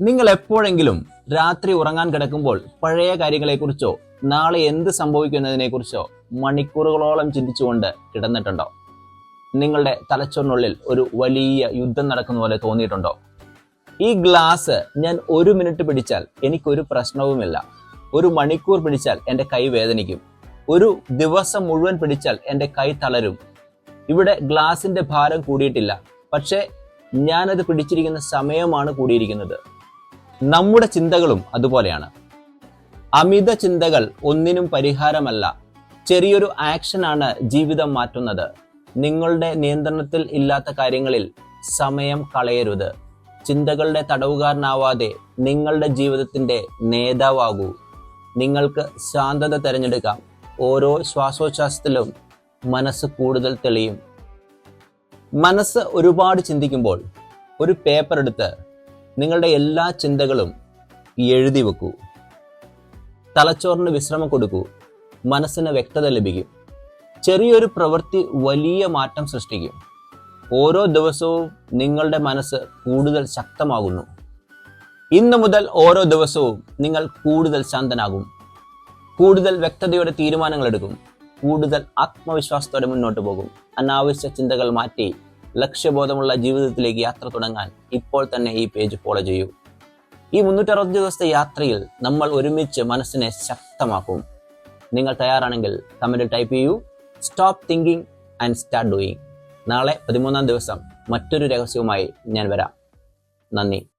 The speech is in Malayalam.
നിങ്ങൾ എപ്പോഴെങ്കിലും രാത്രി ഉറങ്ങാൻ കിടക്കുമ്പോൾ പഴയ കാര്യങ്ങളെക്കുറിച്ചോ നാളെ എന്ത് സംഭവിക്കുന്നതിനെക്കുറിച്ചോ മണിക്കൂറുകളോളം ചിന്തിച്ചുകൊണ്ട് കിടന്നിട്ടുണ്ടോ? നിങ്ങളുടെ തലച്ചോറിനുള്ളിൽ ഒരു വലിയ യുദ്ധം നടക്കുന്ന പോലെ തോന്നിയിട്ടുണ്ടോ? ഈ ഗ്ലാസ് ഞാൻ 1 മിനിറ്റ് പിടിച്ചാൽ എനിക്കൊരു പ്രശ്നവുമില്ല, 1 മണിക്കൂർ പിടിച്ചാൽ എൻ്റെ കൈ വേദനിക്കും, ഒരു ദിവസം മുഴുവൻ പിടിച്ചാൽ എൻ്റെ കൈ തളരും. ഇവിടെ ഗ്ലാസിന്റെ ഭാരം കൂടിയിട്ടില്ല, പക്ഷേ ഞാനത് പിടിച്ചിരിക്കുന്ന സമയമാണ് കൂടിയിരിക്കുന്നത്. നമ്മുടെ ചിന്തകളും അതുപോലെയാണ്. അമിത ചിന്തകൾ ഒന്നിനും പരിഹാരമല്ല. ചെറിയൊരു ആക്ഷനാണ് ജീവിതം മാറ്റുന്നത്. നിങ്ങളുടെ നിയന്ത്രണത്തിൽ ഇല്ലാത്ത കാര്യങ്ങളിൽ സമയം കളയരുത്. ചിന്തകളുടെ തടവുകാരനാവാതെ നിങ്ങളുടെ ജീവിതത്തിന്റെ നേതാവാകൂ. നിങ്ങൾക്ക് ശാന്തത തിരഞ്ഞെടുക്കാം. ഓരോ ശ്വാസോച്ഛ്വാസത്തിലും മനസ്സ് കൂടുതൽ തെളിയും. മനസ്സ് ഒരുപാട് ചിന്തിക്കുമ്പോൾ ഒരു പേപ്പർ എടുത്ത് നിങ്ങളുടെ എല്ലാ ചിന്തകളും എഴുതി വെക്കൂ. തലച്ചോറിന് വിശ്രമം കൊടുക്കൂ. മനസ്സിന് വ്യക്തത ലഭിക്കും. ചെറിയൊരു പ്രവൃത്തി വലിയ മാറ്റം സൃഷ്ടിക്കും. ഓരോ ദിവസവും നിങ്ങളുടെ മനസ്സ് കൂടുതൽ ശക്തമാകുന്നു. ഇന്നു മുതൽ ഓരോ ദിവസവും നിങ്ങൾ കൂടുതൽ ശാന്തനാകും, കൂടുതൽ വ്യക്തതയോടെ തീരുമാനങ്ങൾ എടുക്കും, കൂടുതൽ ആത്മവിശ്വാസത്തോടെ മുന്നോട്ട് പോകും. അനാവശ്യ ചിന്തകൾ മാറ്റി ലക്ഷ്യബോധമുള്ള ജീവിതത്തിലേക്ക് യാത്ര തുടങ്ങാൻ ഇപ്പോൾ തന്നെ ഈ പേജ് ഫോളോ ചെയ്യൂ. ഈ 360 ദിവസത്തെ യാത്രയിൽ നമ്മൾ ഒരുമിച്ച് മനസ്സിനെ ശക്തമാക്കും. നിങ്ങൾ തയ്യാറാണെങ്കിൽ കമന്റിൽ ടൈപ്പ് ചെയ്യൂ, stop thinking and start doing. നാളെ 13-ാം ദിവസം മറ്റൊരു രഹസ്യവുമായി ഞാൻ വരാം. നന്ദി.